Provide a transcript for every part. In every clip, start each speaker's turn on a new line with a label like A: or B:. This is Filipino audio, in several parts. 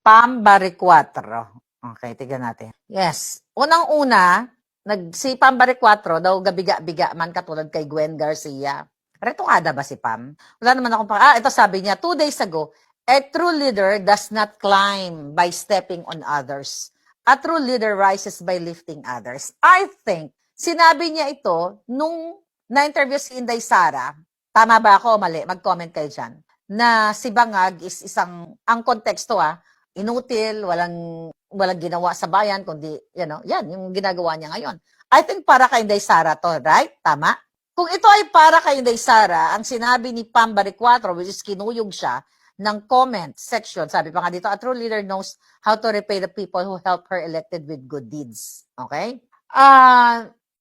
A: Pam Baricuatro. Okay, tignan natin. Yes. Unang-una, si Pam Baricuatro daw gabiga-biga man katulad kay Gwen Garcia. Retokada ba si Pam? Wala naman akong ito sabi niya, 2 days ago, a true leader does not climb by stepping on others. A true leader rises by lifting others. I think, sinabi niya ito nung na-interview si Inday Sara. Tama ba ako o mali? Mag-comment kayo dyan. Na si Bangag is isang, ang konteksto inutil, walang ginawa sa bayan, kundi, yan, yung ginagawa niya ngayon. I think para kay Inday Sara to, right? Tama? Kung ito ay para kay Inday Sara, ang sinabi ni Pam Baricuatro, which is kinuyog siya, ng comment section, sabi pa nga dito, a true leader knows how to repay the people who help her elected with good deeds. Okay?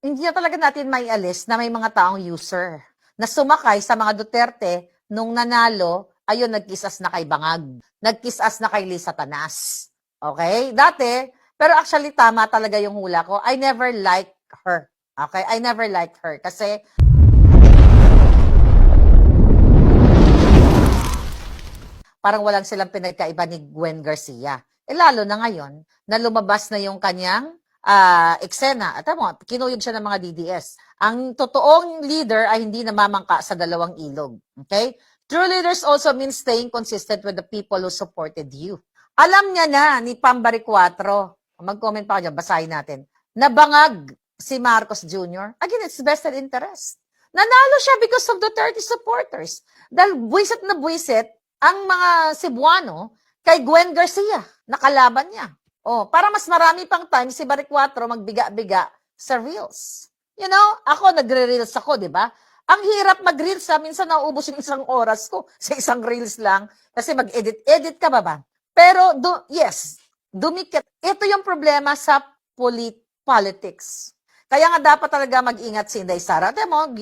A: Hindi na talaga natin may alis na may mga taong user na sumakay sa mga Duterte nung nanalo, ayun, nagkisas na kay Bangag. Nagkisas na kay Lisa Tanas. Okay? Dati, pero actually tama talaga yung hula ko. I never liked her. Okay? I never liked her. Kasi, parang walang silang pinagkaiba ni Gwen Garcia. Lalo na ngayon, na lumabas na yung kanyang eksena. At kinuyog siya ng mga DDS. Ang totoong leader ay hindi namamangka sa dalawang ilog. Okay? True leaders also means staying consistent with the people who supported you. Alam niya na ni Pam Baricuatro, mag-comment pa dyan, basahin natin, nabangag si Marcos Jr. Again, it's vested interest. Nanalo siya because of the 30 supporters. Dahil buwisit na buwisit ang mga Cebuano kay Gwen Garcia, nakalaban niya. Para mas marami pang time si Baricuatro magbiga-biga sa reels. You know, ako nagre-reels ako, di ba? Ang hirap mag-reels minsan nauubos yung isang oras ko sa isang reels lang kasi mag-edit ka ba? Pero, yes, dumikit. Ito yung problema sa politics. Kaya nga dapat talaga mag-ingat si Inday Sara. Ate mo,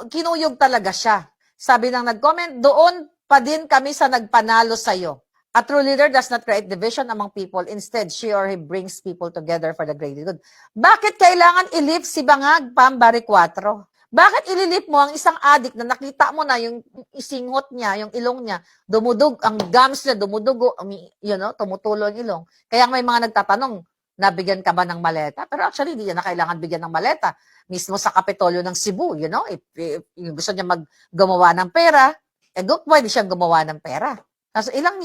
A: kinuyog talaga siya. Sabi ng nag-comment, doon pa din kami sa nagpanalo sa'yo. A true leader does not create division among people. Instead, she or he brings people together for the greater good. Bakit kailangan ilip si Bangag, Pam Baricuatro? Bakit ililip mo ang isang addict na nakita mo na yung isingot niya, yung ilong niya, dumudug, ang gums niya dumudugo, tumutulo ang ilong. Kaya may mga nagtatanong, nabigyan ka ba ng maleta? Pero actually, hindi niya na kailangan bigyan ng maleta. Mismo sa Kapitolyo ng Cebu, if gusto niya gumawa ng pera, pwede siyang gumawa ng pera. So, ilang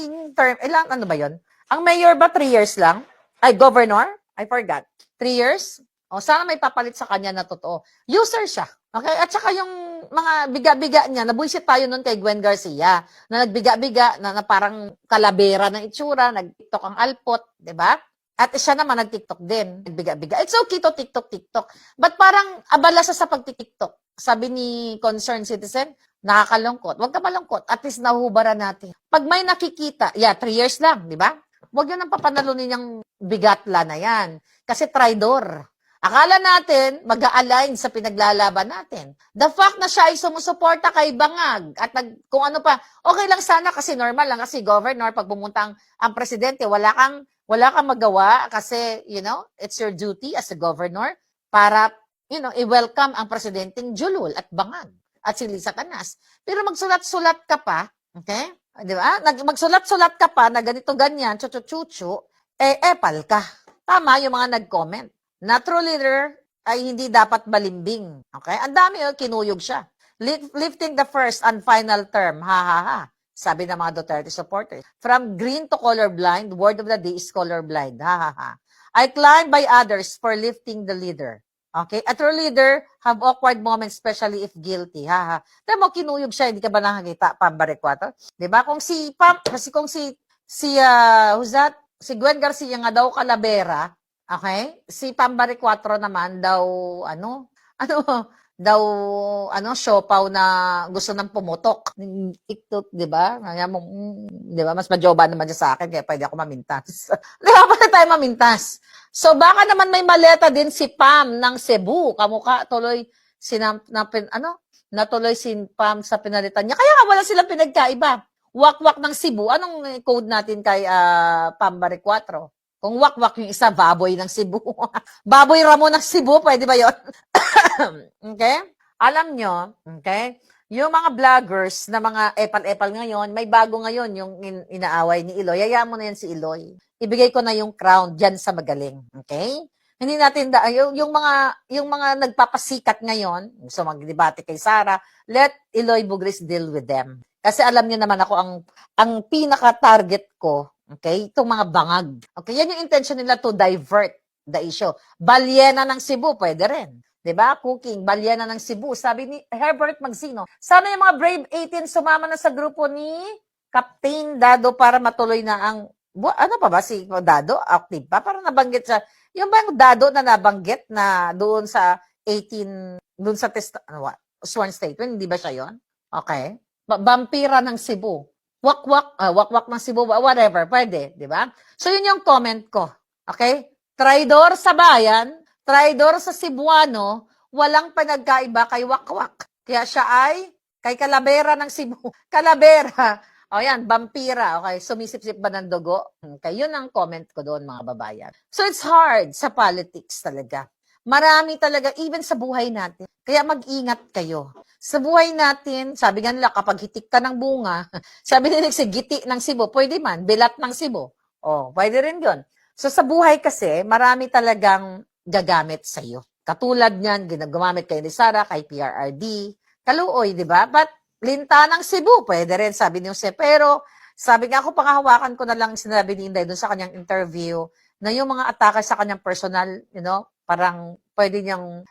A: ano ba yon? Ang mayor ba 3 years lang? Ay, governor? I forgot. 3 years? Sana may papalit sa kanya na totoo. User siya. Okay? At saka yung mga biga-biga niya, nabuisit tayo nun kay Gwen Garcia, na nagbiga-biga, na parang kalabera ng itsura, nag-tiktok ang alpot, di ba? At siya naman nag-tiktok din, nagbiga-biga. It's okay to tiktok. But parang abala sa pag-tiktok. Sabi ni concerned citizen, nakakalungkot. Huwag ka malungkot. At least nahuhubaran natin. Pag may nakikita, 3 years lang, di ba? Huwag yun ang papanalunin yung bigatla na yan. Kasi traidor. Akala natin, mag-a-align sa pinaglalaban natin. The fact na siya ay sumusuporta kay Bangag at kung ano pa, okay lang sana kasi normal lang kasi governor, pag pumunta ang presidente, wala kang magawa kasi, it's your duty as a governor para, i-welcome ang presidenteng Julul at Bangag at si Lisa Tanas. Pero magsulat-sulat ka pa, okay? Di ba? Magsulat-sulat ka pa na ganito-ganyan, chuchu-chuchu, epal ka. Tama yung mga nag-comment. Na true leader ay hindi dapat balimbing. Okay? Ang dami kinuyog siya. Lifting the first and final term. Ha. Sabi ng mga Duterte supporters. From green to colorblind, word of the day is colorblind. Ha. I climb by others for lifting the leader. Okay? A true leader have awkward moments, especially if guilty. Ha. Pero mo kinuyog siya, hindi ka ba nakakita, Pam Baricuatro? Diba? Kung si who's that? Si Gwen Garcia nga daw kalabera, okay? Si Pam Baricuatro naman daw, siopaw na gusto nang pumutok. TikTok, di ba? Di ba? Mas majoba naman siya sa akin, kaya pwede ako mamintas. Di ba? Pwede tayo mamintas. So, baka naman may maleta din si Pam ng Cebu. Kamukha, tuloy, natuloy si Pam sa pinalitan niya. Kaya nga wala silang pinagkaiba. Wak-wak ng Cebu. Anong code natin kay Pam Baricuatro? Kung wak-wak yung isa, baboy ng Cebu. Baboy Ramon ng Cebu, pwede ba yun? Okay? Alam nyo, okay? Yung mga vloggers na mga epal-epal ngayon, may bago ngayon yung inaaway ni Iloy. Hayaan mo na yan si Iloy. Ibigay ko na yung crown diyan sa magaling. Okay? Hindi natin yung mga nagpapasikat ngayon, so magdebate kay Sara, let Iloy Bugris deal with them. Kasi alam niyo naman ako ang pinaka-target ko, okay? Itong mga bangag. Okay, yan yung intention nila to divert the issue. Balyena ng Cebu, pwede rin. 'Di ba? Cooking, balyena ng Cebu. Sabi ni Herbert Magsino, sana yung mga Brave 18 sumama na sa grupo ni Captain Dado para matuloy na ang ano pa ba si Dado? Active pa? Parang nabanggit siya. Yung bang Dado na nabanggit na doon sa 18, doon sa sworn statement, hindi ba siya yon? Okay. Vampira ng Cebu. Wakwak ng Cebu, whatever, pwede, di ba? So yun yung comment ko. Okay? Traidor sa bayan, traidor sa Cebuano, walang pinagkaiba kay Wakwak. Kaya siya ay kay Calavera ng Cebu. Calavera. O yan, vampira. Okay, sumisip-sip ba ng dugo? Okay, yun ang comment ko doon, mga babayan. So it's hard sa politics talaga. Marami talaga, even sa buhay natin. Kaya mag-ingat kayo. Sa buhay natin, sabi nga nila, kapag hitik ka ng bunga, sabi nila si giti ng Cebu, pwede man, bilat ng Cebu. O, pwede rin yun. So sa buhay kasi, marami talagang gagamit sa iyo. Katulad niyan, ginagamit kay ni Sara, kay PRRD, Kaluoy, di ba? But linta ng Cebu, pwede rin, sabi ni Jose. Pero sabi nga ako, pangahawakan ko na lang sinabi ni Inday doon sa kanyang interview na yung mga atake sa kanyang personal, parang pwede niyang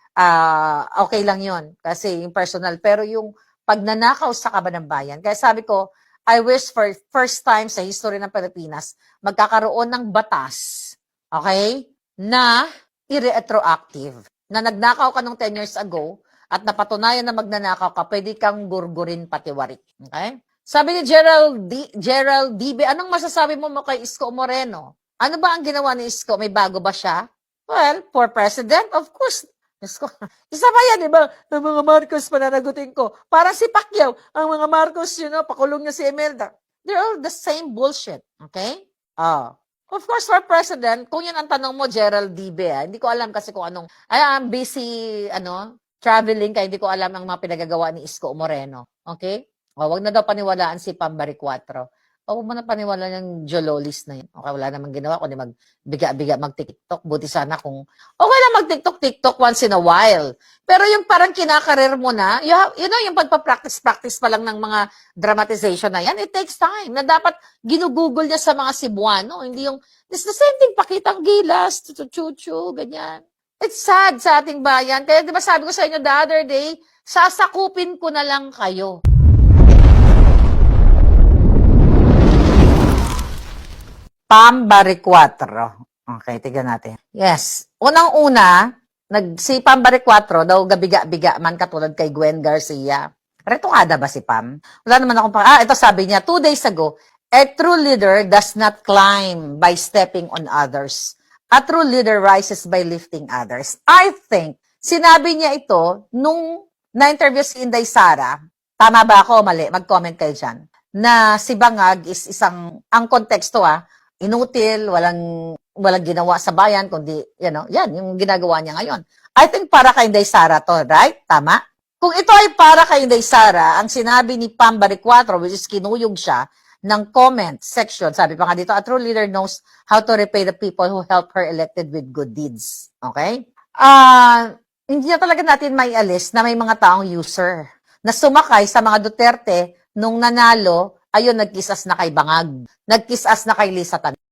A: okay lang yon kasi yung personal. Pero yung pagnanakaw sa kaban ng bayan, kaya sabi ko, I wish for first time sa history ng Pilipinas, magkakaroon ng batas, okay, na i-retroactive. Na nagnakaw ka nung 10 years ago at napatunayan na magnanakaw ka, pwede kang gurgurin patiwarik. Okay? Sabi ni Gerald DB, anong masasabi mo kay Isko Moreno? Ano ba ang ginawa ni Isko? May bago ba siya? Well, for president, of course. Isko. Isa pa yan, di ba? Ang mga Marcos pananagutin ko. Para si Pacquiao, ang mga Marcos, pakulong niya si Imelda. They're all the same bullshit. Okay? Of course, for president, kung yan ang tanong mo, Gerald Dibe, hindi ko alam kasi kung anong, I'm busy, traveling, kaya hindi ko alam ang mga pinagagawa ni Isko Moreno. Okay? Wag na daw paniwalaan si Pambari 4. Huwag mo na paniwala yung Jololis na yun. Okay, wala namang ginawa, kundi magbiga-biga, mag-TikTok. Buti sana kung, okay lang mag-TikTok once in a while. Pero yung parang kinakarir mo na, yung pagpa-practice pa lang ng mga dramatization na yan, it takes time. Na dapat ginugugol niya sa mga Cebuano. Hindi yung, it's the same thing, pakitang gilas, chuchu, ganyan. It's sad sa ating bayan. Kaya di ba sabi ko sa inyo the other day, sasakupin ko na lang kayo. Pambari 4. Okay, tignan natin. Yes. Unang-una, si Pambari 4 daw gabiga-biga man katulad kay Gwen Garcia. Retokada ba si Pam? Wala naman akong ito sabi niya, 2 days ago, a true leader does not climb by stepping on others. A true leader rises by lifting others. I think, sinabi niya ito nung na-interview si Inday Sara. Tama ba ako o mali? Mag-comment kayo dyan. Na si Bangag is ang konteksto inutil, walang ginawa sa bayan, kundi, yan yung ginagawa niya ngayon. I think para kay Inday Sara to, right? Tama? Kung ito ay para kay Inday Sara, ang sinabi ni Pam Baricuatro, which is kinuyog siya, ng comment section, sabi pa nga dito, a true leader knows how to repay the people who help her elected with good deeds. Okay? Hindi na talaga natin may alis na may mga taong user na sumakay sa mga Duterte nung nanalo, ayun, nagkisas na kay Bangag, nagkisas na kay Lisa Tan.